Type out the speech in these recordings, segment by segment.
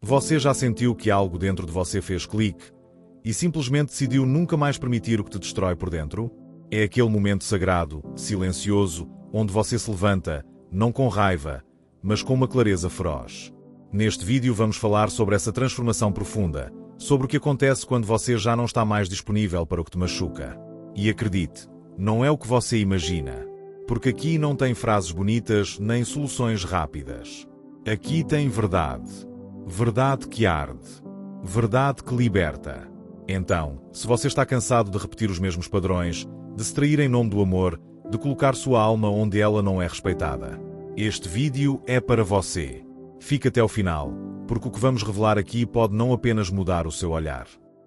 Você já sentiu que algo dentro de você fez clique e simplesmente decidiu nunca mais permitir o que te destrói por dentro? É aquele momento sagrado, silencioso, onde você se levanta, não com raiva, mas com uma clareza feroz. Neste vídeo vamos falar sobre essa transformação profunda, sobre o que acontece quando você já não está mais disponível para o que te machuca. E acredite, não é o que você imagina, porque aqui não tem frases bonitas nem soluções rápidas. Aqui tem verdade. Verdade que arde. Verdade que liberta. Então, se você está cansado de repetir os mesmos padrões, de se trair em nome do amor, de colocar sua alma onde ela não é respeitada, este vídeo é para você. Fique até o final, porque o que vamos revelar aqui pode não apenas mudar o seu olhar,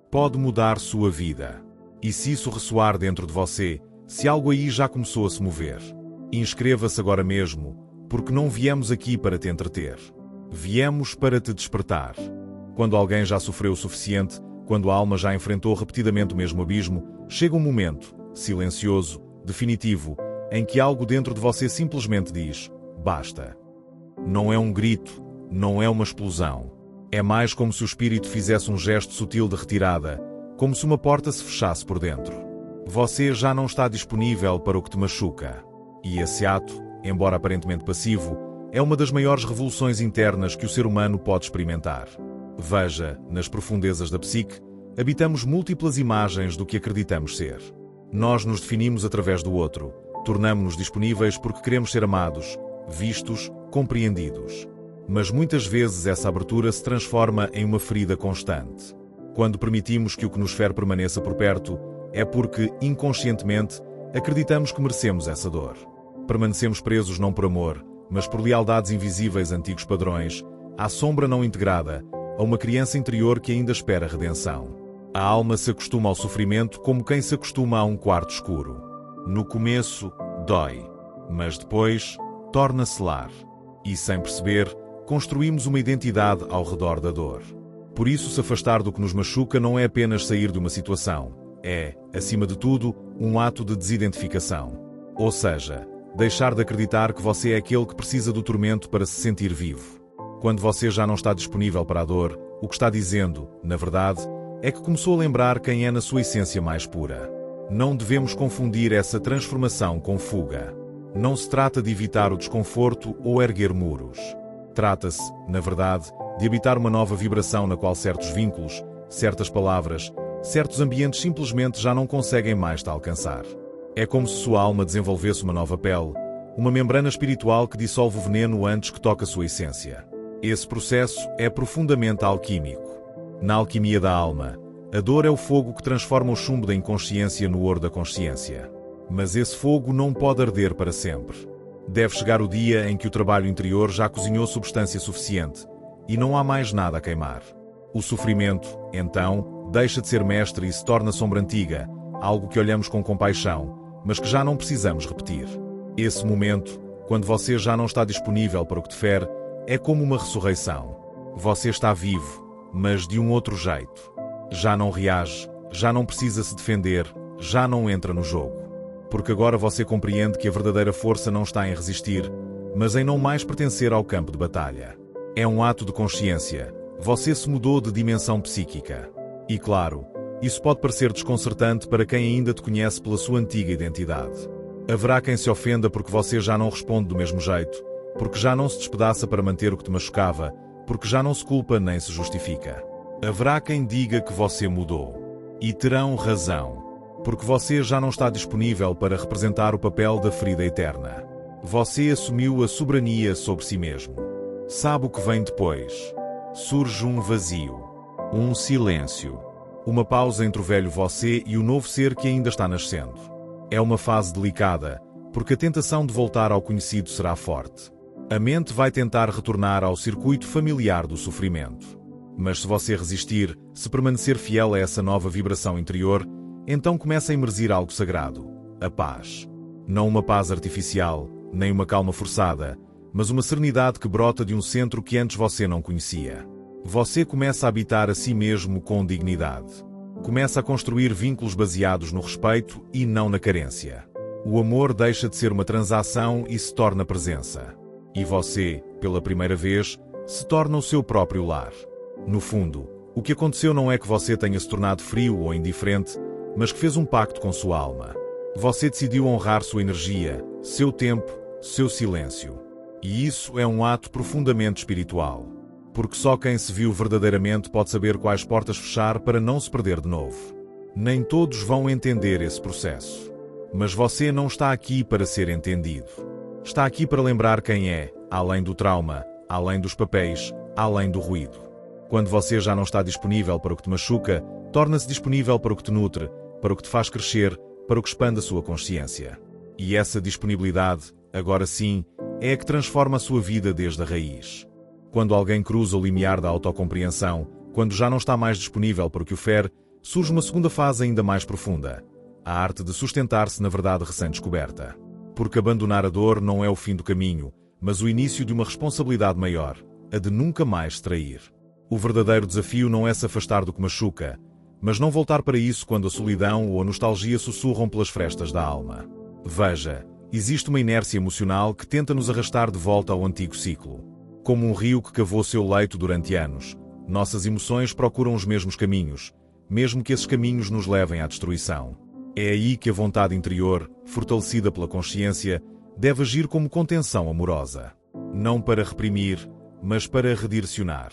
pode mudar sua vida. E se isso ressoar dentro de você, se algo aí já começou a se mover, inscreva-se agora mesmo, porque não viemos aqui para te entreter. Viemos para te despertar. Quando alguém já sofreu o suficiente, quando a alma já enfrentou repetidamente o mesmo abismo, chega um momento, silencioso, definitivo, em que algo dentro de você simplesmente diz: basta. Não é um grito, não é uma explosão. É mais como se o espírito fizesse um gesto sutil de retirada, como se uma porta se fechasse por dentro. Você já não está disponível para o que te machuca. E esse ato, embora aparentemente passivo, é uma das maiores revoluções internas que o ser humano pode experimentar. Veja, nas profundezas da psique, habitamos múltiplas imagens do que acreditamos ser. Nós nos definimos através do outro, tornamo-nos disponíveis porque queremos ser amados, vistos, compreendidos. Mas muitas vezes essa abertura se transforma em uma ferida constante. Quando permitimos que o que nos fere permaneça por perto, é porque, inconscientemente, acreditamos que merecemos essa dor. Permanecemos presos não por amor, mas por lealdades invisíveis a antigos padrões, à sombra não integrada, a uma criança interior que ainda espera redenção. A alma se acostuma ao sofrimento como quem se acostuma a um quarto escuro. No começo, dói, mas depois, torna-se lar. E, sem perceber, construímos uma identidade ao redor da dor. Por isso, se afastar do que nos machuca não é apenas sair de uma situação. É, acima de tudo, um ato de desidentificação. Ou seja, deixar de acreditar que você é aquele que precisa do tormento para se sentir vivo. Quando você já não está disponível para a dor, o que está dizendo, na verdade, é que começou a lembrar quem é na sua essência mais pura. Não devemos confundir essa transformação com fuga. Não se trata de evitar o desconforto ou erguer muros. Trata-se, na verdade, de habitar uma nova vibração na qual certos vínculos, certas palavras, certos ambientes simplesmente já não conseguem mais te alcançar. É como se sua alma desenvolvesse uma nova pele, uma membrana espiritual que dissolve o veneno antes que toque a sua essência. Esse processo é profundamente alquímico. Na alquimia da alma, a dor é o fogo que transforma o chumbo da inconsciência no ouro da consciência. Mas esse fogo não pode arder para sempre. Deve chegar o dia em que o trabalho interior já cozinhou substância suficiente e não há mais nada a queimar. O sofrimento, então, deixa de ser mestre e se torna sombra antiga, algo que olhamos com compaixão, mas que já não precisamos repetir. Esse momento, quando você já não está disponível para o que te fere, é como uma ressurreição. Você está vivo, mas de um outro jeito. Já não reage, já não precisa se defender, já não entra no jogo. Porque agora você compreende que a verdadeira força não está em resistir, mas em não mais pertencer ao campo de batalha. É um ato de consciência. Você se mudou de dimensão psíquica. E claro, isso pode parecer desconcertante para quem ainda te conhece pela sua antiga identidade. Haverá quem se ofenda porque você já não responde do mesmo jeito, porque já não se despedaça para manter o que te machucava, porque já não se culpa nem se justifica. Haverá quem diga que você mudou. E terão razão, porque você já não está disponível para representar o papel da ferida eterna. Você assumiu a soberania sobre si mesmo. Sabe o que vem depois? Surge um vazio, um silêncio, uma pausa entre o velho você e o novo ser que ainda está nascendo. É uma fase delicada, porque a tentação de voltar ao conhecido será forte. A mente vai tentar retornar ao circuito familiar do sofrimento. Mas se você resistir, se permanecer fiel a essa nova vibração interior, então começa a emergir algo sagrado, a paz. Não uma paz artificial, nem uma calma forçada, mas uma serenidade que brota de um centro que antes você não conhecia. Você começa a habitar a si mesmo com dignidade. Começa a construir vínculos baseados no respeito e não na carência. O amor deixa de ser uma transação e se torna presença. E você, pela primeira vez, se torna o seu próprio lar. No fundo, o que aconteceu não é que você tenha se tornado frio ou indiferente, mas que fez um pacto com sua alma. Você decidiu honrar sua energia, seu tempo, seu silêncio. E isso é um ato profundamente espiritual. Porque só quem se viu verdadeiramente pode saber quais portas fechar para não se perder de novo. Nem todos vão entender esse processo. Mas você não está aqui para ser entendido. Está aqui para lembrar quem é, além do trauma, além dos papéis, além do ruído. Quando você já não está disponível para o que te machuca, torna-se disponível para o que te nutre, para o que te faz crescer, para o que expande a sua consciência. E essa disponibilidade, agora sim, é a que transforma a sua vida desde a raiz. Quando alguém cruza o limiar da autocompreensão, quando já não está mais disponível para o que o fere, surge uma segunda fase ainda mais profunda, a arte de sustentar-se na verdade recém-descoberta. Porque abandonar a dor não é o fim do caminho, mas o início de uma responsabilidade maior, a de nunca mais se trair. O verdadeiro desafio não é se afastar do que machuca, mas não voltar para isso quando a solidão ou a nostalgia sussurram pelas frestas da alma. Veja, existe uma inércia emocional que tenta nos arrastar de volta ao antigo ciclo. Como um rio que cavou seu leito durante anos, nossas emoções procuram os mesmos caminhos, mesmo que esses caminhos nos levem à destruição. É aí que a vontade interior, fortalecida pela consciência, deve agir como contenção amorosa. Não para reprimir, mas para redirecionar.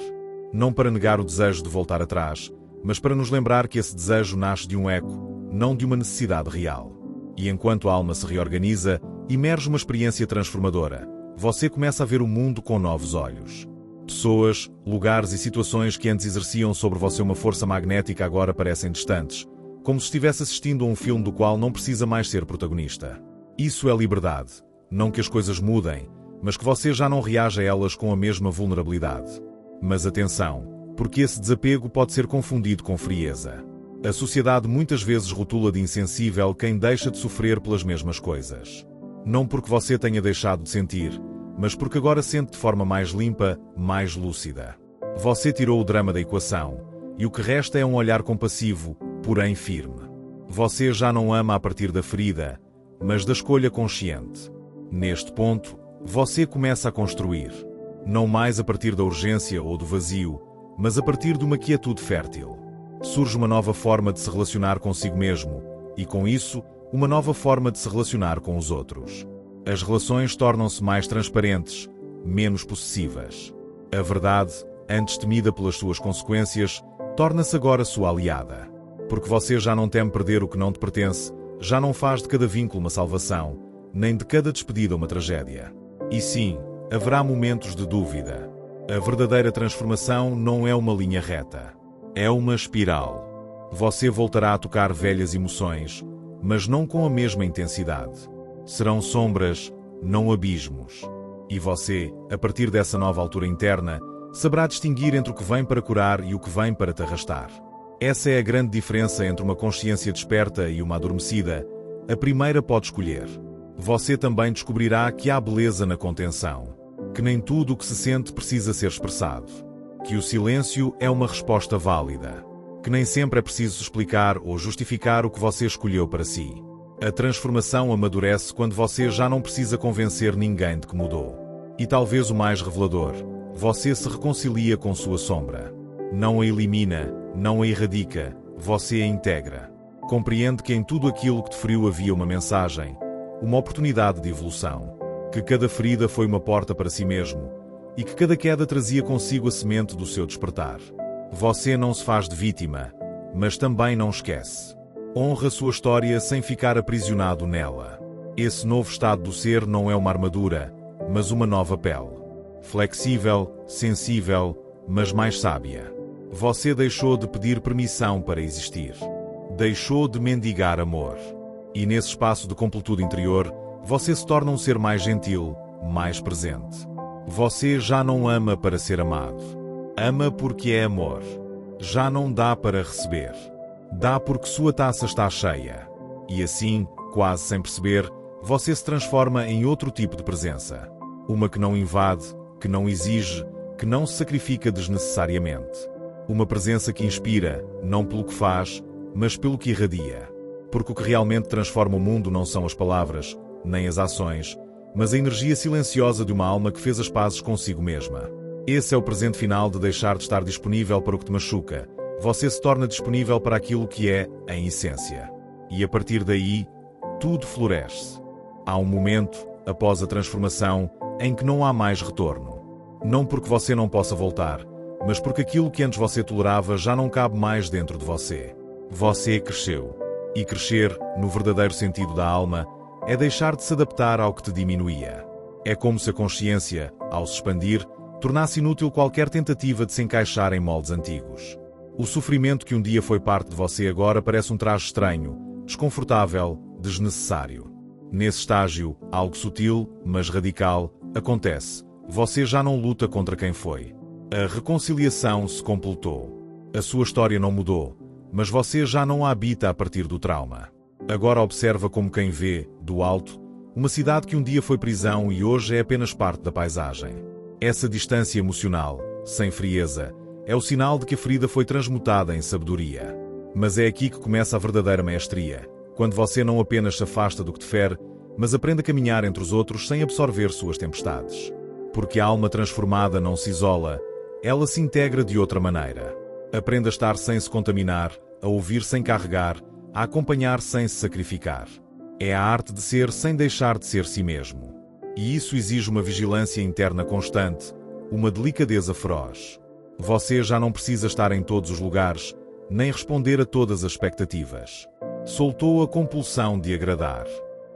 Não para negar o desejo de voltar atrás, mas para nos lembrar que esse desejo nasce de um eco, não de uma necessidade real. E enquanto a alma se reorganiza, emerge uma experiência transformadora. Você começa a ver o mundo com novos olhos. Pessoas, lugares e situações que antes exerciam sobre você uma força magnética agora parecem distantes, como se estivesse assistindo a um filme do qual não precisa mais ser protagonista. Isso é liberdade. Não que as coisas mudem, mas que você já não reage a elas com a mesma vulnerabilidade. Mas atenção, porque esse desapego pode ser confundido com frieza. A sociedade muitas vezes rotula de insensível quem deixa de sofrer pelas mesmas coisas. Não porque você tenha deixado de sentir, mas porque agora sente de forma mais limpa, mais lúcida. Você tirou o drama da equação, e o que resta é um olhar compassivo, porém firme. Você já não ama a partir da ferida, mas da escolha consciente. Neste ponto, você começa a construir. Não mais a partir da urgência ou do vazio, mas a partir de uma quietude fértil. Surge uma nova forma de se relacionar consigo mesmo, e com isso, uma nova forma de se relacionar com os outros. As relações tornam-se mais transparentes, menos possessivas. A verdade, antes temida pelas suas consequências, torna-se agora sua aliada. Porque você já não teme perder o que não te pertence, já não faz de cada vínculo uma salvação, nem de cada despedida uma tragédia. E sim, haverá momentos de dúvida. A verdadeira transformação não é uma linha reta. É uma espiral. Você voltará a tocar velhas emoções, mas não com a mesma intensidade. Serão sombras, não abismos. E você, a partir dessa nova altura interna, saberá distinguir entre o que vem para curar e o que vem para te arrastar. Essa é a grande diferença entre uma consciência desperta e uma adormecida. A primeira pode escolher. Você também descobrirá que há beleza na contenção, que nem tudo o que se sente precisa ser expressado, que o silêncio é uma resposta válida, que nem sempre é preciso explicar ou justificar o que você escolheu para si. A transformação amadurece quando você já não precisa convencer ninguém de que mudou. E talvez o mais revelador, você se reconcilia com sua sombra. Não a elimina, não a erradica, você a integra. Compreende que em tudo aquilo que te feriu havia uma mensagem, uma oportunidade de evolução, que cada ferida foi uma porta para si mesmo e que cada queda trazia consigo a semente do seu despertar. Você não se faz de vítima, mas também não esquece. Honra a sua história sem ficar aprisionado nela. Esse novo estado do ser não é uma armadura, mas uma nova pele. Flexível, sensível, mas mais sábia. Você deixou de pedir permissão para existir. Deixou de mendigar amor. E nesse espaço de completude interior, você se torna um ser mais gentil, mais presente. Você já não ama para ser amado. Ama porque é amor. Já não dá para receber. Dá porque sua taça está cheia. E assim, quase sem perceber, você se transforma em outro tipo de presença. Uma que não invade, que não exige, que não se sacrifica desnecessariamente. Uma presença que inspira, não pelo que faz, mas pelo que irradia. Porque o que realmente transforma o mundo não são as palavras, nem as ações, mas a energia silenciosa de uma alma que fez as pazes consigo mesma. Esse é o presente final de deixar de estar disponível para o que te machuca. Você se torna disponível para aquilo que é, em essência. E a partir daí, tudo floresce. Há um momento, após a transformação, em que não há mais retorno. Não porque você não possa voltar, mas porque aquilo que antes você tolerava já não cabe mais dentro de você. Você cresceu. E crescer, no verdadeiro sentido da alma, é deixar de se adaptar ao que te diminuía. É como se a consciência, ao se expandir, tornasse inútil qualquer tentativa de se encaixar em moldes antigos. O sofrimento que um dia foi parte de você agora parece um traje estranho, desconfortável, desnecessário. Nesse estágio, algo sutil, mas radical, acontece. Você já não luta contra quem foi. A reconciliação se completou. A sua história não mudou, mas você já não a habita a partir do trauma. Agora observa como quem vê, do alto, uma cidade que um dia foi prisão e hoje é apenas parte da paisagem. Essa distância emocional, sem frieza, é o sinal de que a ferida foi transmutada em sabedoria. Mas é aqui que começa a verdadeira mestria, quando você não apenas se afasta do que te fere, mas aprende a caminhar entre os outros sem absorver suas tempestades. Porque a alma transformada não se isola, ela se integra de outra maneira. Aprende a estar sem se contaminar, a ouvir sem carregar, a acompanhar sem se sacrificar. É a arte de ser sem deixar de ser si mesmo. E isso exige uma vigilância interna constante, uma delicadeza feroz. Você já não precisa estar em todos os lugares, nem responder a todas as expectativas. Soltou a compulsão de agradar.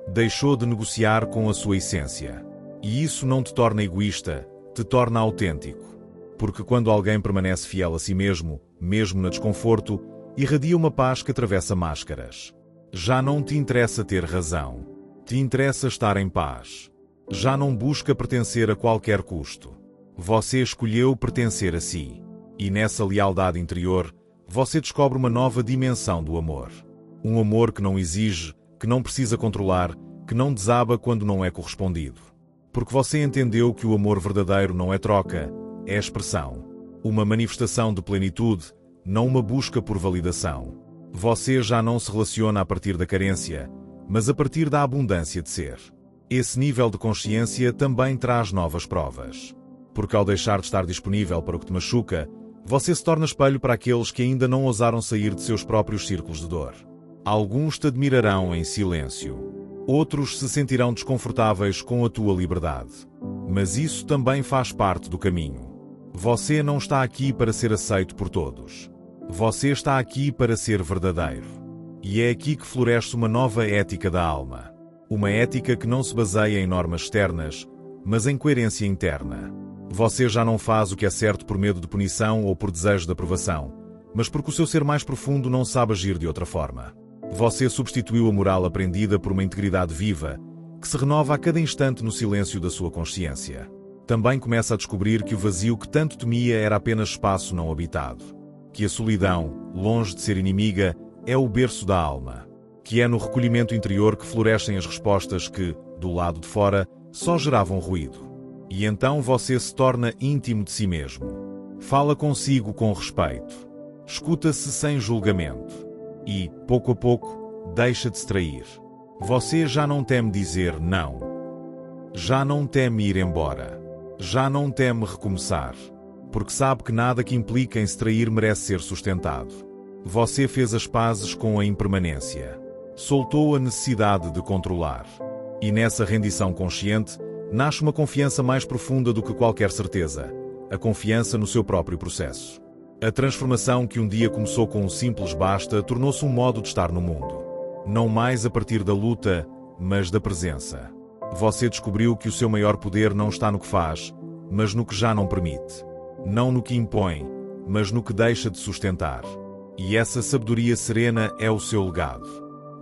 Deixou de negociar com a sua essência. E isso não te torna egoísta, te torna autêntico. Porque quando alguém permanece fiel a si mesmo, mesmo no desconforto, irradia uma paz que atravessa máscaras. Já não te interessa ter razão. Te interessa estar em paz. Já não busca pertencer a qualquer custo. Você escolheu pertencer a si. E nessa lealdade interior, você descobre uma nova dimensão do amor. Um amor que não exige, que não precisa controlar, que não desaba quando não é correspondido. Porque você entendeu que o amor verdadeiro não é troca, é expressão. Uma manifestação de plenitude, não uma busca por validação. Você já não se relaciona a partir da carência, mas a partir da abundância de ser. Esse nível de consciência também traz novas provas. Porque ao deixar de estar disponível para o que te machuca, você se torna espelho para aqueles que ainda não ousaram sair de seus próprios círculos de dor. Alguns te admirarão em silêncio. Outros se sentirão desconfortáveis com a tua liberdade. Mas isso também faz parte do caminho. Você não está aqui para ser aceito por todos. Você está aqui para ser verdadeiro. E é aqui que floresce uma nova ética da alma. Uma ética que não se baseia em normas externas, mas em coerência interna. Você já não faz o que é certo por medo de punição ou por desejo de aprovação, mas porque o seu ser mais profundo não sabe agir de outra forma. Você substituiu a moral aprendida por uma integridade viva, que se renova a cada instante no silêncio da sua consciência. Também começa a descobrir que o vazio que tanto temia era apenas espaço não habitado. Que a solidão, longe de ser inimiga, é o berço da alma. Que é no recolhimento interior que florescem as respostas que, do lado de fora, só geravam ruído. E então você se torna íntimo de si mesmo. Fala consigo com respeito. Escuta-se sem julgamento. E, pouco a pouco, deixa de se trair. Você já não teme dizer não. Já não teme ir embora. Já não teme recomeçar. Porque sabe que nada que implica em se trair merece ser sustentado. Você fez as pazes com a impermanência. Soltou a necessidade de controlar. E nessa rendição consciente, nasce uma confiança mais profunda do que qualquer certeza. A confiança no seu próprio processo. A transformação que um dia começou com um simples basta tornou-se um modo de estar no mundo. Não mais a partir da luta, mas da presença. Você descobriu que o seu maior poder não está no que faz, mas no que já não permite. Não no que impõe, mas no que deixa de sustentar. E essa sabedoria serena é o seu legado.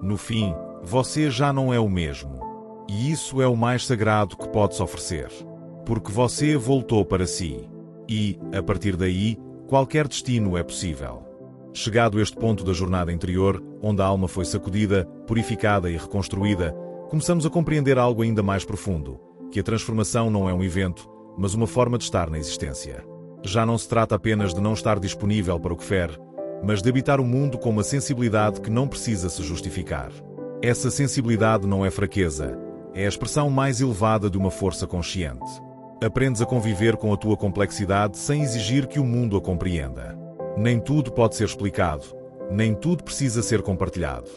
No fim, você já não é o mesmo. E isso é o mais sagrado que pode-se oferecer. Porque você voltou para si. E, a partir daí, qualquer destino é possível. Chegado a este ponto da jornada interior, onde a alma foi sacudida, purificada e reconstruída, começamos a compreender algo ainda mais profundo, que a transformação não é um evento, mas uma forma de estar na existência. Já não se trata apenas de não estar disponível para o que fere, mas de habitar o mundo com uma sensibilidade que não precisa se justificar. Essa sensibilidade não é fraqueza, é a expressão mais elevada de uma força consciente. Aprendes a conviver com a tua complexidade sem exigir que o mundo a compreenda. Nem tudo pode ser explicado, nem tudo precisa ser compartilhado.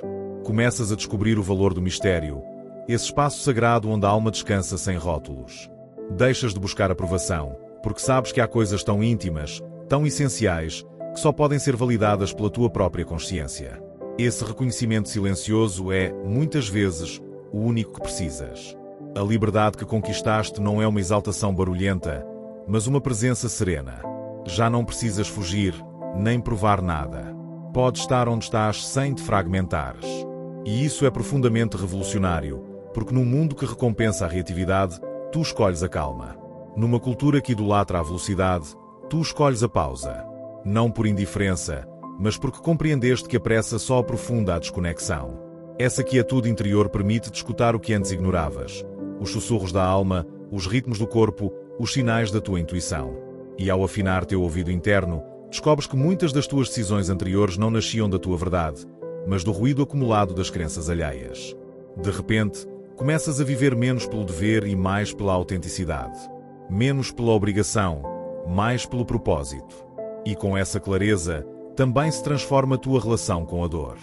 Começas a descobrir o valor do mistério, esse espaço sagrado onde a alma descansa sem rótulos. Deixas de buscar aprovação, porque sabes que há coisas tão íntimas, tão essenciais, que só podem ser validadas pela tua própria consciência. Esse reconhecimento silencioso é, muitas vezes, o único que precisas. A liberdade que conquistaste não é uma exaltação barulhenta, mas uma presença serena. Já não precisas fugir, nem provar nada. Podes estar onde estás sem te fragmentares. E isso é profundamente revolucionário, porque num mundo que recompensa a reatividade, tu escolhes a calma. Numa cultura que idolatra a velocidade, tu escolhes a pausa. Não por indiferença, mas porque compreendeste que a pressa só aprofunda a desconexão. Essa quietude interior permite-te escutar o que antes ignoravas. Os sussurros da alma, os ritmos do corpo, os sinais da tua intuição. E ao afinar teu ouvido interno, descobres que muitas das tuas decisões anteriores não nasciam da tua verdade, mas do ruído acumulado das crenças alheias. De repente, começas a viver menos pelo dever e mais pela autenticidade. Menos pela obrigação, mais pelo propósito. E com essa clareza, também se transforma a tua relação com a dor.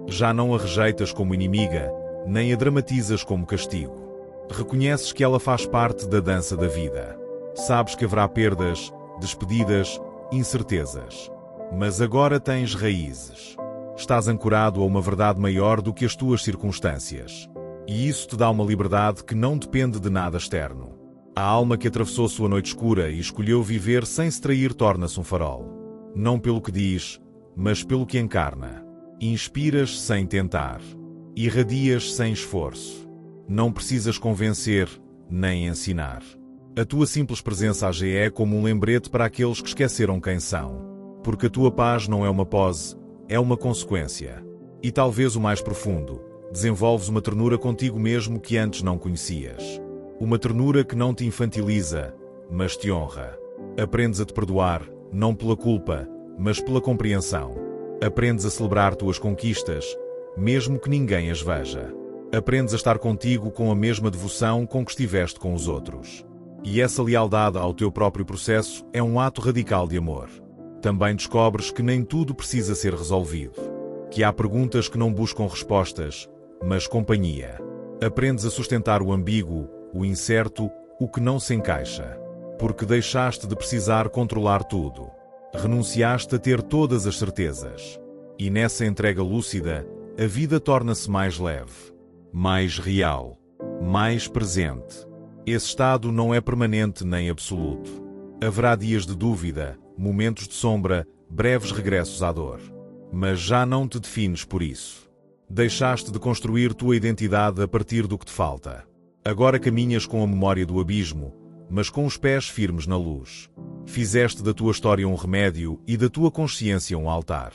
Já não a rejeitas como inimiga, nem a dramatizas como castigo. Reconheces que ela faz parte da dança da vida. Sabes que haverá perdas, despedidas, incertezas. Mas agora tens raízes. Estás ancorado a uma verdade maior do que as tuas circunstâncias. E isso te dá uma liberdade que não depende de nada externo. A alma que atravessou sua noite escura e escolheu viver sem se trair torna-se um farol. Não pelo que diz, mas pelo que encarna. Inspiras sem tentar. Irradias sem esforço. Não precisas convencer, nem ensinar. A tua simples presença AG é como um lembrete para aqueles que esqueceram quem são. Porque a tua paz não é uma pose, é uma consequência. E talvez o mais profundo, desenvolves uma ternura contigo mesmo que antes não conhecias. Uma ternura que não te infantiliza, mas te honra. Aprendes a te perdoar, não pela culpa, mas pela compreensão. Aprendes a celebrar tuas conquistas, mesmo que ninguém as veja. Aprendes a estar contigo com a mesma devoção com que estiveste com os outros. E essa lealdade ao teu próprio processo é um ato radical de amor. Também descobres que nem tudo precisa ser resolvido. Que há perguntas que não buscam respostas, mas companhia. Aprendes a sustentar o ambíguo, o incerto, o que não se encaixa. Porque deixaste de precisar controlar tudo. Renunciaste a ter todas as certezas. E nessa entrega lúcida, a vida torna-se mais leve, mais real, mais presente. Esse estado não é permanente nem absoluto. Haverá dias de dúvida, momentos de sombra, breves regressos à dor. Mas já não te defines por isso. Deixaste de construir tua identidade a partir do que te falta. Agora caminhas com a memória do abismo, mas com os pés firmes na luz. Fizeste da tua história um remédio e da tua consciência um altar.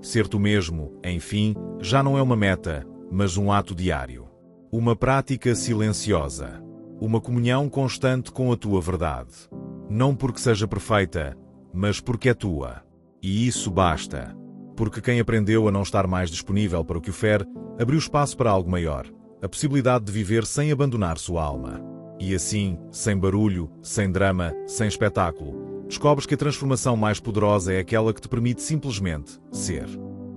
Ser tu mesmo, enfim, já não é uma meta, mas um ato diário. Uma prática silenciosa. Uma comunhão constante com a tua verdade. Não porque seja perfeita, mas porque é tua. E isso basta. Porque quem aprendeu a não estar mais disponível para o que o fere, abriu espaço para algo maior. A possibilidade de viver sem abandonar sua alma. E assim, sem barulho, sem drama, sem espetáculo, descobres que a transformação mais poderosa é aquela que te permite simplesmente ser.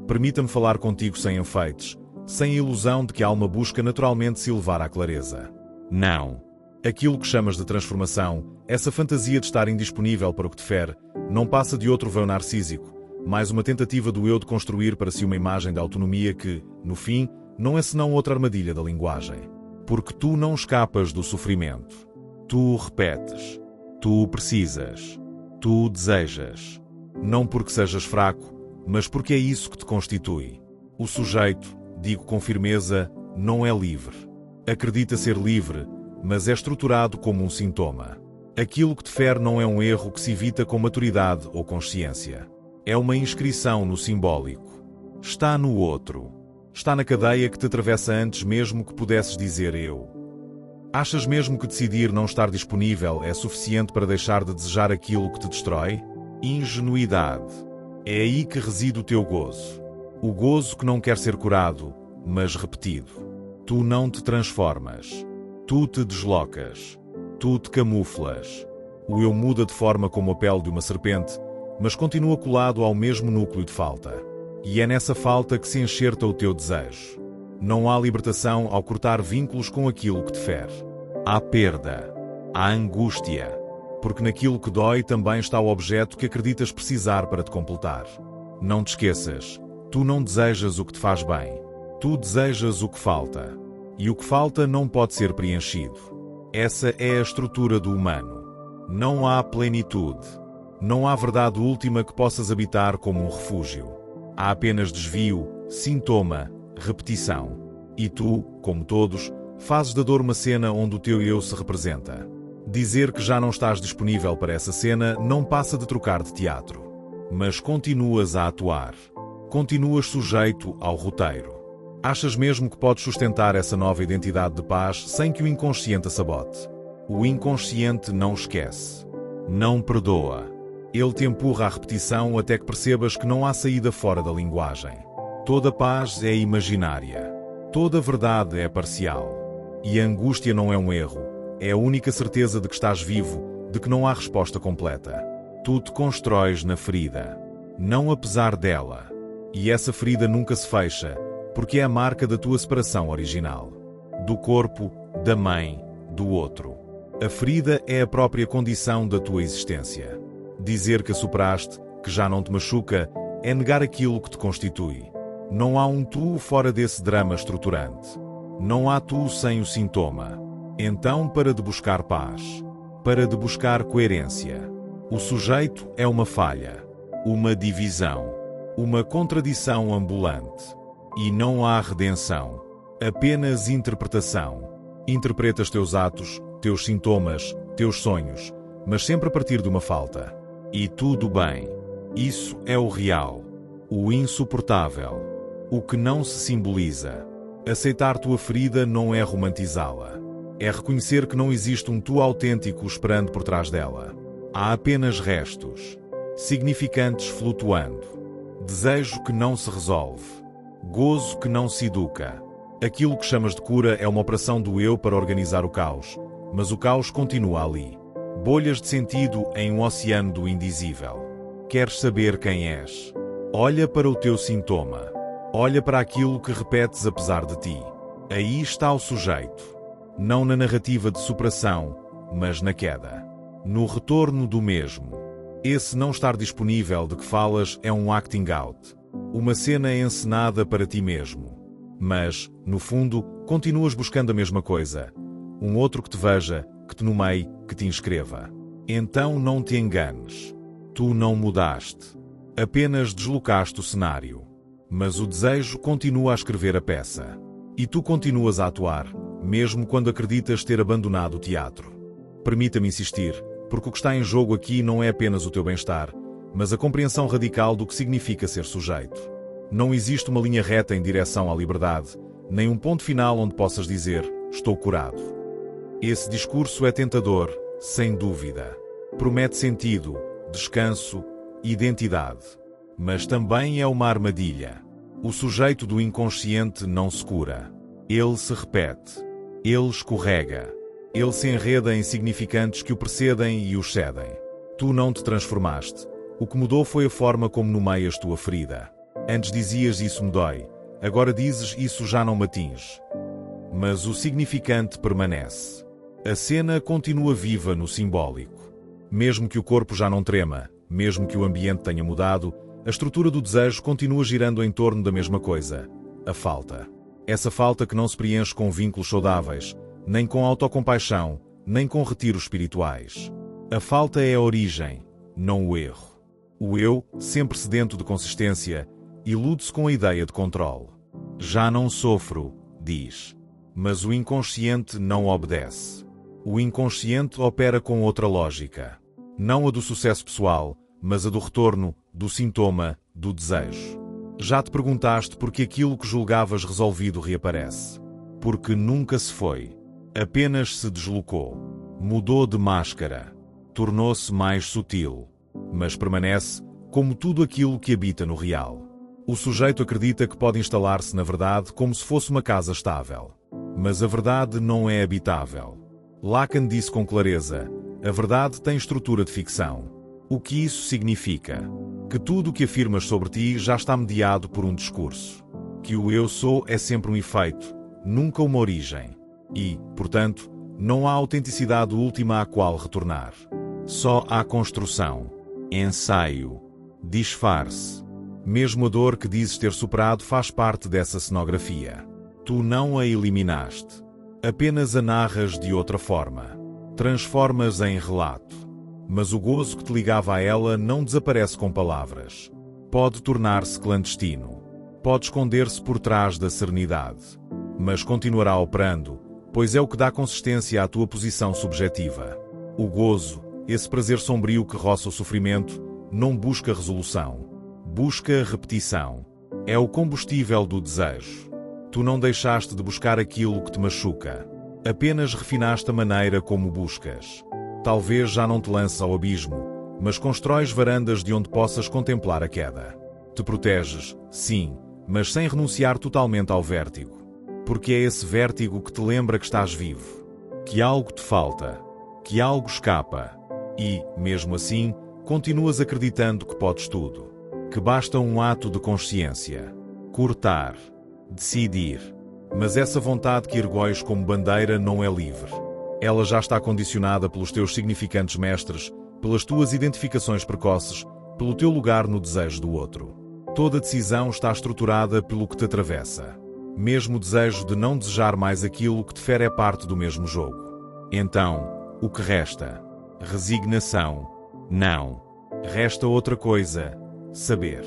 Permita-me falar contigo sem enfeites, sem a ilusão de que a alma busca naturalmente se elevar à clareza. Não. Aquilo que chamas de transformação, essa fantasia de estar indisponível para o que te fere, não passa de outro véu narcísico, mais uma tentativa do eu de construir para si uma imagem de autonomia que, no fim, não é senão outra armadilha da linguagem. Porque tu não escapas do sofrimento. Tu o repetes. Tu o precisas. Tu o desejas. Não porque sejas fraco, mas porque é isso que te constitui. O sujeito, digo com firmeza, não é livre. Acredita ser livre, mas é estruturado como um sintoma. Aquilo que te fere não é um erro que se evita com maturidade ou consciência. É uma inscrição no simbólico. Está no outro. Está na cadeia que te atravessa antes mesmo que pudesses dizer eu. Achas mesmo que decidir não estar disponível é suficiente para deixar de desejar aquilo que te destrói? Ingenuidade. É aí que reside o teu gozo. O gozo que não quer ser curado, mas repetido. Tu não te transformas. Tu te deslocas. Tu te camuflas. O eu muda de forma como a pele de uma serpente, mas continua colado ao mesmo núcleo de falta. E é nessa falta que se enxerta o teu desejo. Não há libertação ao cortar vínculos com aquilo que te fere. Há perda. Há angústia. Porque naquilo que dói também está o objeto que acreditas precisar para te completar. Não te esqueças. Tu não desejas o que te faz bem. Tu desejas o que falta. E o que falta não pode ser preenchido. Essa é a estrutura do humano. Não há plenitude. Não há verdade última que possas habitar como um refúgio. Há apenas desvio, sintoma, repetição. E tu, como todos, fazes da dor uma cena onde o teu eu se representa. Dizer que já não estás disponível para essa cena não passa de trocar de teatro. Mas continuas a atuar. Continuas sujeito ao roteiro. Achas mesmo que podes sustentar essa nova identidade de paz sem que o inconsciente a sabote? O inconsciente não esquece. Não perdoa. Ele te empurra à repetição até que percebas que não há saída fora da linguagem. Toda paz é imaginária. Toda verdade é parcial. E a angústia não é um erro. É a única certeza de que estás vivo, de que não há resposta completa. Tu te constróis na ferida. Não apesar dela. E essa ferida nunca se fecha, porque é a marca da tua separação original. Do corpo, da mãe, do outro. A ferida é a própria condição da tua existência. Dizer que a superaste, que já não te machuca, é negar aquilo que te constitui. Não há um tu fora desse drama estruturante. Não há tu sem o sintoma. Então para de buscar paz. Para de buscar coerência. O sujeito é uma falha. Uma divisão. Uma contradição ambulante. E não há redenção. Apenas interpretação. Interpretas teus atos, teus sintomas, teus sonhos, mas sempre a partir de uma falta. E tudo bem. Isso é o real. O insuportável. O que não se simboliza. Aceitar tua ferida não é romantizá-la. É reconhecer que não existe um tu autêntico esperando por trás dela. Há apenas restos. Significantes flutuando. Desejo que não se resolve. Gozo que não se educa. Aquilo que chamas de cura é uma operação do eu para organizar o caos, mas o caos continua ali. Bolhas de sentido em um oceano do indizível. Queres saber quem és? Olha para o teu sintoma. Olha para aquilo que repetes apesar de ti. Aí está o sujeito. Não na narrativa de superação, mas na queda. No retorno do mesmo. Esse não estar disponível de que falas é um acting out. Uma cena encenada para ti mesmo. Mas, no fundo, continuas buscando a mesma coisa. Um outro que te veja, que te nomeie, que te inscreva. Então não te enganes. Tu não mudaste. Apenas deslocaste o cenário. Mas o desejo continua a escrever a peça. E tu continuas a atuar, mesmo quando acreditas ter abandonado o teatro. Permita-me insistir, porque o que está em jogo aqui não é apenas o teu bem-estar, mas a compreensão radical do que significa ser sujeito. Não existe uma linha reta em direção à liberdade, nem um ponto final onde possas dizer, estou curado. Esse discurso é tentador, sem dúvida. Promete sentido, descanso, identidade. Mas também é uma armadilha. O sujeito do inconsciente não se cura. Ele se repete. Ele escorrega. Ele se enreda em significantes que o precedem e o cedem. Tu não te transformaste. O que mudou foi a forma como nomeias tua ferida. Antes dizias isso me dói. Agora dizes isso já não me atinge. Mas o significante permanece. A cena continua viva no simbólico. Mesmo que o corpo já não trema, mesmo que o ambiente tenha mudado, a estrutura do desejo continua girando em torno da mesma coisa. A falta. Essa falta que não se preenche com vínculos saudáveis, nem com autocompaixão, nem com retiros espirituais. A falta é a origem, não o erro. O eu, sempre sedento de consistência, ilude-se com a ideia de controle. Já não sofro, diz. Mas o inconsciente não obedece. O inconsciente opera com outra lógica. Não a do sucesso pessoal, mas a do retorno, do sintoma, do desejo. Já te perguntaste por que aquilo que julgavas resolvido reaparece? Porque nunca se foi. Apenas se deslocou. Mudou de máscara. Tornou-se mais sutil. Mas permanece como tudo aquilo que habita no real. O sujeito acredita que pode instalar-se na verdade como se fosse uma casa estável. Mas a verdade não é habitável. Lacan disse com clareza: a verdade tem estrutura de ficção. O que isso significa? Que tudo o que afirmas sobre ti já está mediado por um discurso. Que o eu sou é sempre um efeito, nunca uma origem. E, portanto, não há autenticidade última à qual retornar. Só há construção, ensaio, disfarce. Mesmo a dor que dizes ter superado faz parte dessa cenografia. Tu não a eliminaste. Apenas a narras de outra forma. Transformas em relato. Mas o gozo que te ligava a ela não desaparece com palavras. Pode tornar-se clandestino. Pode esconder-se por trás da serenidade. Mas continuará operando, pois é o que dá consistência à tua posição subjetiva. O gozo, esse prazer sombrio que roça o sofrimento, não busca resolução. Busca repetição. É o combustível do desejo. Tu não deixaste de buscar aquilo que te machuca. Apenas refinaste a maneira como buscas. Talvez já não te lances ao abismo, mas constróis varandas de onde possas contemplar a queda. Te proteges, sim, mas sem renunciar totalmente ao vértigo. Porque é esse vértigo que te lembra que estás vivo. Que algo te falta. Que algo escapa. E, mesmo assim, continuas acreditando que podes tudo. Que basta um ato de consciência. Cortar. Decidir. Mas essa vontade que ergues como bandeira não é livre. Ela já está condicionada pelos teus significantes mestres, pelas tuas identificações precoces, pelo teu lugar no desejo do outro. Toda decisão está estruturada pelo que te atravessa. Mesmo o desejo de não desejar mais aquilo que te fere é parte do mesmo jogo. Então, o que resta? Resignação. Não. Resta outra coisa. Saber.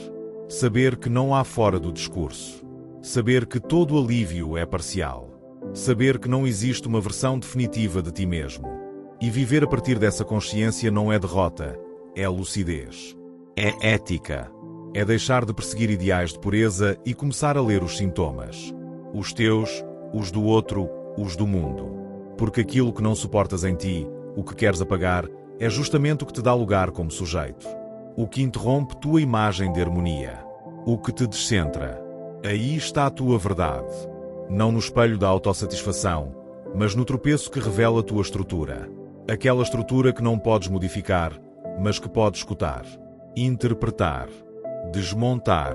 Saber que não há fora do discurso. Saber que todo alívio é parcial. Saber que não existe uma versão definitiva de ti mesmo. E viver a partir dessa consciência não é derrota, é lucidez. É ética. É deixar de perseguir ideais de pureza e começar a ler os sintomas. Os teus, os do outro, os do mundo. Porque aquilo que não suportas em ti, o que queres apagar, é justamente o que te dá lugar como sujeito. O que interrompe tua imagem de harmonia. O que te descentra. Aí está a tua verdade. Não no espelho da autossatisfação, mas no tropeço que revela a tua estrutura. Aquela estrutura que não podes modificar, mas que podes escutar. Interpretar. Desmontar.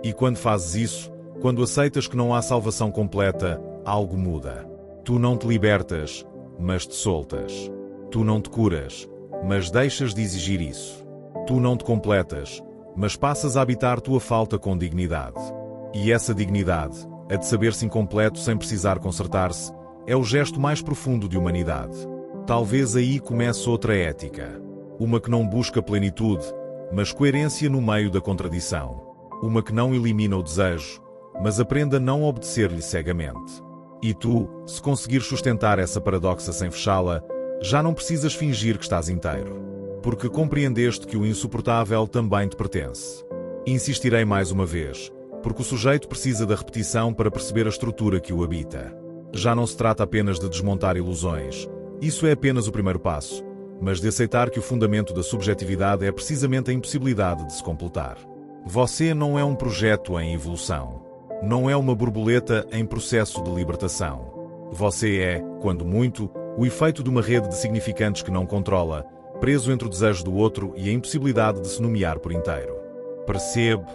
E quando fazes isso, quando aceitas que não há salvação completa, algo muda. Tu não te libertas, mas te soltas. Tu não te curas, mas deixas de exigir isso. Tu não te completas, mas passas a habitar tua falta com dignidade. E essa dignidade, a de saber-se incompleto sem precisar consertar-se, é o gesto mais profundo de humanidade. Talvez aí comece outra ética. Uma que não busca plenitude, mas coerência no meio da contradição. Uma que não elimina o desejo, mas aprende a não obedecer-lhe cegamente. E tu, se conseguires sustentar essa paradoxa sem fechá-la, já não precisas fingir que estás inteiro. Porque compreendeste que o insuportável também te pertence. Insistirei mais uma vez, porque o sujeito precisa da repetição para perceber a estrutura que o habita. Já não se trata apenas de desmontar ilusões. Isso é apenas o primeiro passo, mas de aceitar que o fundamento da subjetividade é precisamente a impossibilidade de se completar. Você não é um projeto em evolução. Não é uma borboleta em processo de libertação. Você é, quando muito, o efeito de uma rede de significantes que não controla, preso entre o desejo do outro e a impossibilidade de se nomear por inteiro. Percebe,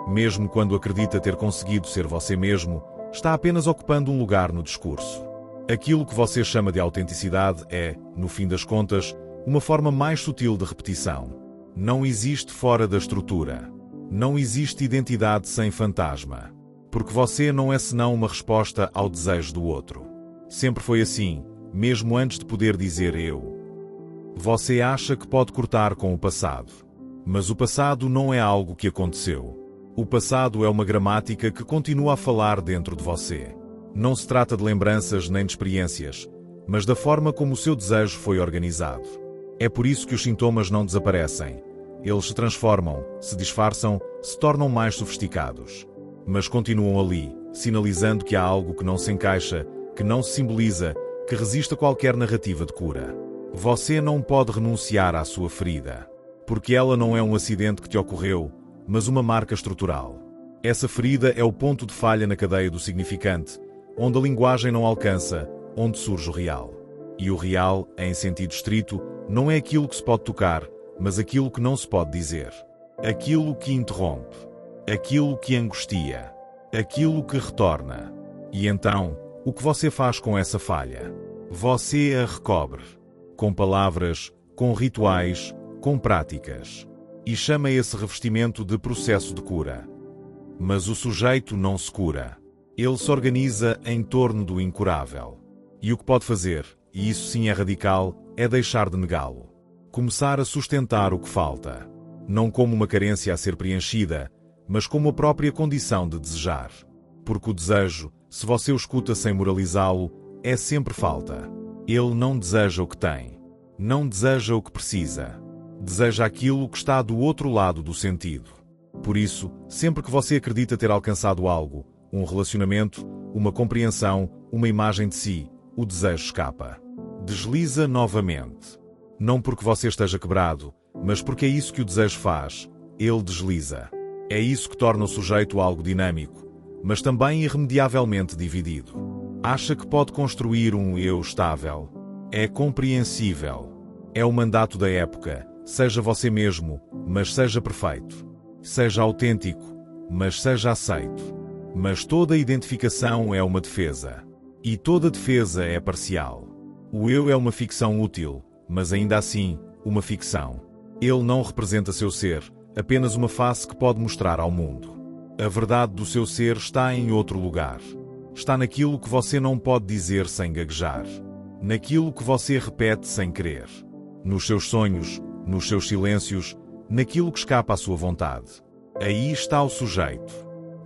mesmo quando acredita ter conseguido ser você mesmo, está apenas ocupando um lugar no discurso. Aquilo que você chama de autenticidade é, no fim das contas, uma forma mais sutil de repetição. Não existe fora da estrutura. Não existe identidade sem fantasma. Porque você não é senão uma resposta ao desejo do outro. Sempre foi assim, mesmo antes de poder dizer eu. Você acha que pode cortar com o passado. Mas o passado não é algo que aconteceu. O passado é uma gramática que continua a falar dentro de você. Não se trata de lembranças nem de experiências, mas da forma como o seu desejo foi organizado. É por isso que os sintomas não desaparecem. Eles se transformam, se disfarçam, se tornam mais sofisticados. Mas continuam ali, sinalizando que há algo que não se encaixa, que não se simboliza, que resiste a qualquer narrativa de cura. Você não pode renunciar à sua ferida, porque ela não é um acidente que te ocorreu, mas uma marca estrutural. Essa ferida é o ponto de falha na cadeia do significante, onde a linguagem não alcança, onde surge o real. E o real, em sentido estrito, não é aquilo que se pode tocar, mas aquilo que não se pode dizer. Aquilo que interrompe. Aquilo que angustia. Aquilo que retorna. E então, o que você faz com essa falha? Você a recobre. Com palavras, com rituais, com práticas. E chama esse revestimento de processo de cura. Mas o sujeito não se cura. Ele se organiza em torno do incurável. E o que pode fazer, e isso sim é radical, é deixar de negá-lo. Começar a sustentar o que falta. Não como uma carência a ser preenchida, mas como a própria condição de desejar. Porque o desejo, se você o escuta sem moralizá-lo, é sempre falta. Ele não deseja o que tem. Não deseja o que precisa. Deseja aquilo que está do outro lado do sentido. Por isso, sempre que você acredita ter alcançado algo, um relacionamento, uma compreensão, uma imagem de si, o desejo escapa. Desliza novamente. Não porque você esteja quebrado, mas porque é isso que o desejo faz. Ele desliza. É isso que torna o sujeito algo dinâmico, mas também irremediavelmente dividido. Acha que pode construir um eu estável. É compreensível. É o mandato da época. Seja você mesmo, mas seja perfeito. Seja autêntico, mas seja aceito. Mas toda identificação é uma defesa. E toda defesa é parcial. O eu é uma ficção útil, mas ainda assim, uma ficção. Ele não representa seu ser, apenas uma face que pode mostrar ao mundo. A verdade do seu ser está em outro lugar. Está naquilo que você não pode dizer sem gaguejar. Naquilo que você repete sem querer. Nos seus sonhos, nos seus silêncios, naquilo que escapa à sua vontade. Aí está o sujeito.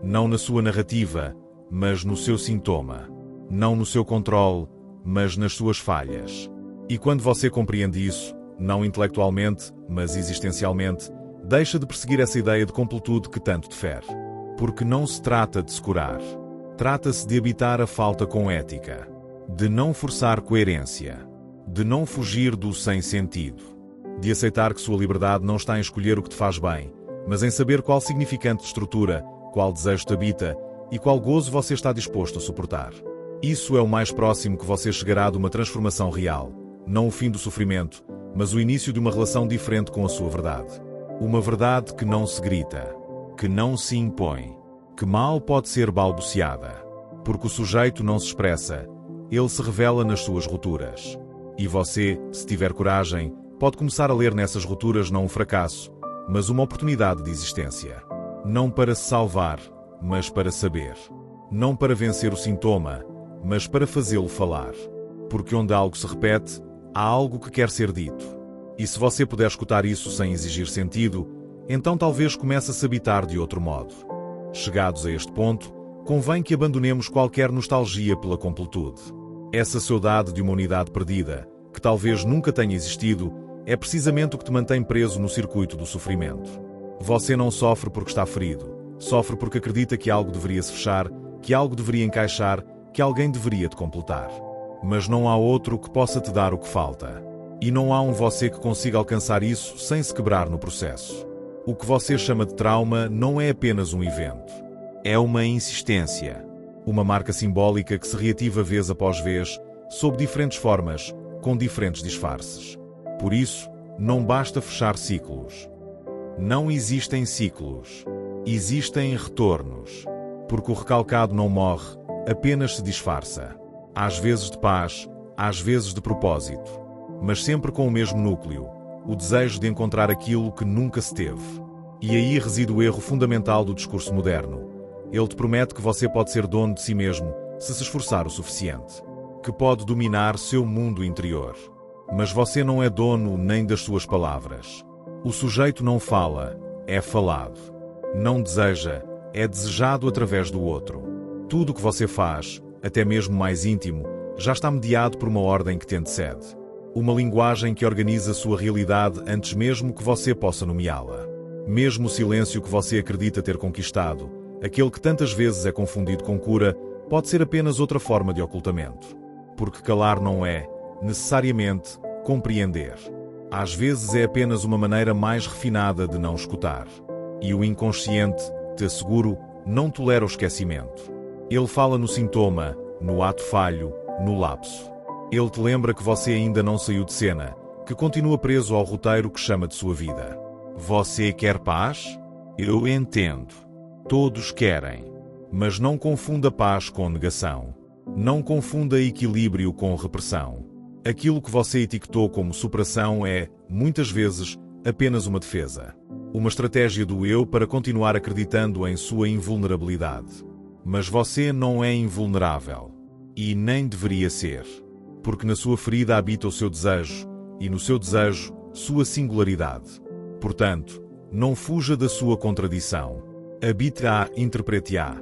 Não na sua narrativa, mas no seu sintoma. Não no seu controle, mas nas suas falhas. E quando você compreende isso, não intelectualmente, mas existencialmente, deixa de perseguir essa ideia de completude que tanto te fere. Porque não se trata de se curar. Trata-se de habitar a falta com ética. De não forçar coerência. De não fugir do sem sentido. De aceitar que sua liberdade não está em escolher o que te faz bem, mas em saber qual significante te estrutura, qual desejo te habita e qual gozo você está disposto a suportar. Isso é o mais próximo que você chegará de uma transformação real. Não o fim do sofrimento, mas o início de uma relação diferente com a sua verdade. Uma verdade que não se grita, que não se impõe, que mal pode ser balbuciada. Porque o sujeito não se expressa, ele se revela nas suas rupturas. E você, se tiver coragem, pode começar a ler nessas rupturas não um fracasso, mas uma oportunidade de existência. Não para se salvar, mas para saber. Não para vencer o sintoma, mas para fazê-lo falar. Porque onde algo se repete, há algo que quer ser dito. E se você puder escutar isso sem exigir sentido, então talvez comece a se habitar de outro modo. Chegados a este ponto, convém que abandonemos qualquer nostalgia pela completude. Essa saudade de uma unidade perdida, que talvez nunca tenha existido, é precisamente o que te mantém preso no circuito do sofrimento. Você não sofre porque está ferido, sofre porque acredita que algo deveria se fechar, que algo deveria encaixar, que alguém deveria te completar. Mas não há outro que possa te dar o que falta. E não há um você que consiga alcançar isso sem se quebrar no processo. O que você chama de trauma não é apenas um evento. É uma insistência. Uma marca simbólica que se reativa vez após vez, sob diferentes formas, com diferentes disfarces. Por isso, não basta fechar ciclos. Não existem ciclos. Existem retornos. Porque o recalcado não morre, apenas se disfarça. Às vezes de paz, às vezes de propósito. Mas sempre com o mesmo núcleo, o desejo de encontrar aquilo que nunca se teve. E aí reside o erro fundamental do discurso moderno. Ele te promete que você pode ser dono de si mesmo, se se esforçar o suficiente. Que pode dominar seu mundo interior. Mas você não é dono nem das suas palavras. O sujeito não fala, é falado. Não deseja, é desejado através do outro. Tudo o que você faz, até mesmo mais íntimo, já está mediado por uma ordem que te antecede. Uma linguagem que organiza sua realidade antes mesmo que você possa nomeá-la. Mesmo o silêncio que você acredita ter conquistado, aquele que tantas vezes é confundido com cura, pode ser apenas outra forma de ocultamento. Porque calar não é, necessariamente, compreender. Às vezes é apenas uma maneira mais refinada de não escutar. E o inconsciente, te asseguro, não tolera o esquecimento. Ele fala no sintoma, no ato falho, no lapso. Ele te lembra que você ainda não saiu de cena, que continua preso ao roteiro que chama de sua vida. Você quer paz? Eu entendo. Todos querem. Mas não confunda paz com negação. Não confunda equilíbrio com repressão. Aquilo que você etiquetou como superação é, muitas vezes, apenas uma defesa. Uma estratégia do eu para continuar acreditando em sua invulnerabilidade. Mas você não é invulnerável. E nem deveria ser. Porque na sua ferida habita o seu desejo, e no seu desejo, sua singularidade. Portanto, não fuja da sua contradição. Habite-a, interprete-a.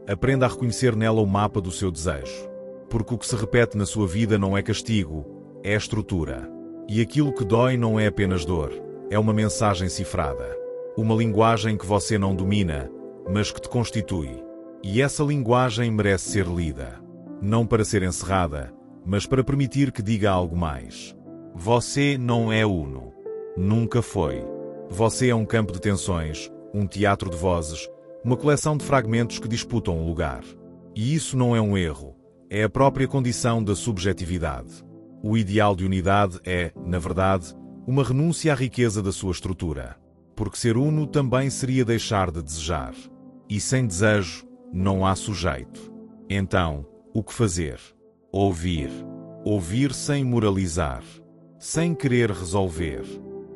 Aprenda a reconhecer nela o mapa do seu desejo. Porque o que se repete na sua vida não é castigo, é estrutura. E aquilo que dói não é apenas dor, é uma mensagem cifrada. Uma linguagem que você não domina, mas que te constitui. E essa linguagem merece ser lida. Não para ser encerrada, mas para permitir que diga algo mais. Você não é uno. Nunca foi. Você é um campo de tensões, um teatro de vozes, uma coleção de fragmentos que disputam um lugar. E isso não é um erro, é a própria condição da subjetividade. O ideal de unidade é, na verdade, uma renúncia à riqueza da sua estrutura. Porque ser uno também seria deixar de desejar. E sem desejo, não há sujeito. Então, o que fazer? Ouvir. Ouvir sem moralizar. Sem querer resolver.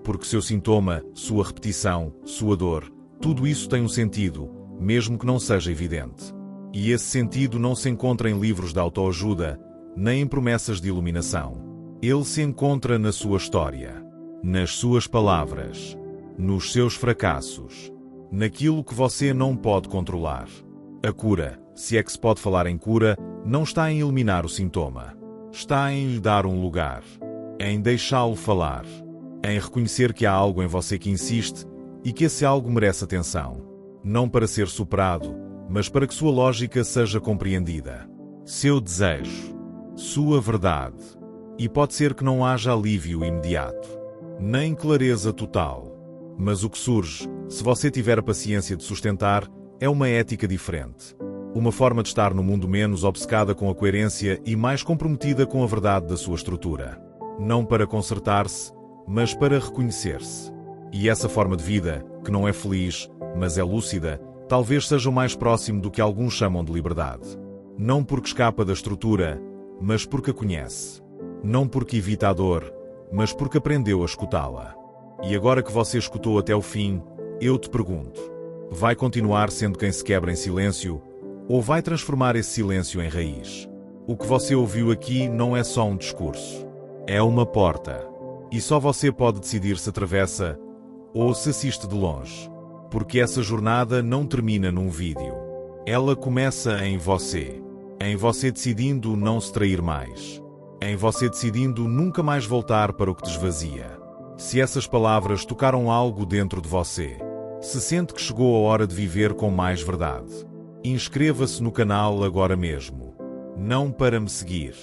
Porque seu sintoma, sua repetição, sua dor, tudo isso tem um sentido, mesmo que não seja evidente. E esse sentido não se encontra em livros de autoajuda, nem em promessas de iluminação. Ele se encontra na sua história, nas suas palavras, nos seus fracassos, naquilo que você não pode controlar. A cura, se é que se pode falar em cura, não está em eliminar o sintoma. Está em lhe dar um lugar, em deixá-lo falar, em reconhecer que há algo em você que insiste e que esse algo merece atenção. Não para ser superado, mas para que sua lógica seja compreendida. Seu desejo, sua verdade. E pode ser que não haja alívio imediato, nem clareza total. Mas o que surge, se você tiver a paciência de sustentar, é uma ética diferente. Uma forma de estar no mundo menos obcecada com a coerência e mais comprometida com a verdade da sua estrutura. Não para consertar-se, mas para reconhecer-se. E essa forma de vida, que não é feliz, mas é lúcida, talvez seja o mais próximo do que alguns chamam de liberdade. Não porque escapa da estrutura, mas porque a conhece. Não porque evita a dor, mas porque aprendeu a escutá-la. E agora que você escutou até o fim, eu te pergunto: vai continuar sendo quem se quebra em silêncio, ou vai transformar esse silêncio em raiz? O que você ouviu aqui não é só um discurso. É uma porta. E só você pode decidir se atravessa ou se assiste de longe. Porque essa jornada não termina num vídeo. Ela começa em você. Em você decidindo não se trair mais. Em você decidindo nunca mais voltar para o que te esvazia. Se essas palavras tocaram algo dentro de você, se sente que chegou a hora de viver com mais verdade, inscreva-se no canal agora mesmo. Não para me seguir,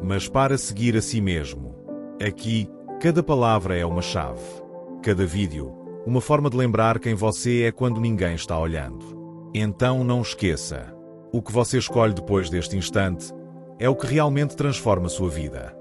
mas para seguir a si mesmo. Aqui, cada palavra é uma chave. Cada vídeo, uma forma de lembrar quem você é quando ninguém está olhando. Então não esqueça. O que você escolhe depois deste instante é o que realmente transforma a sua vida.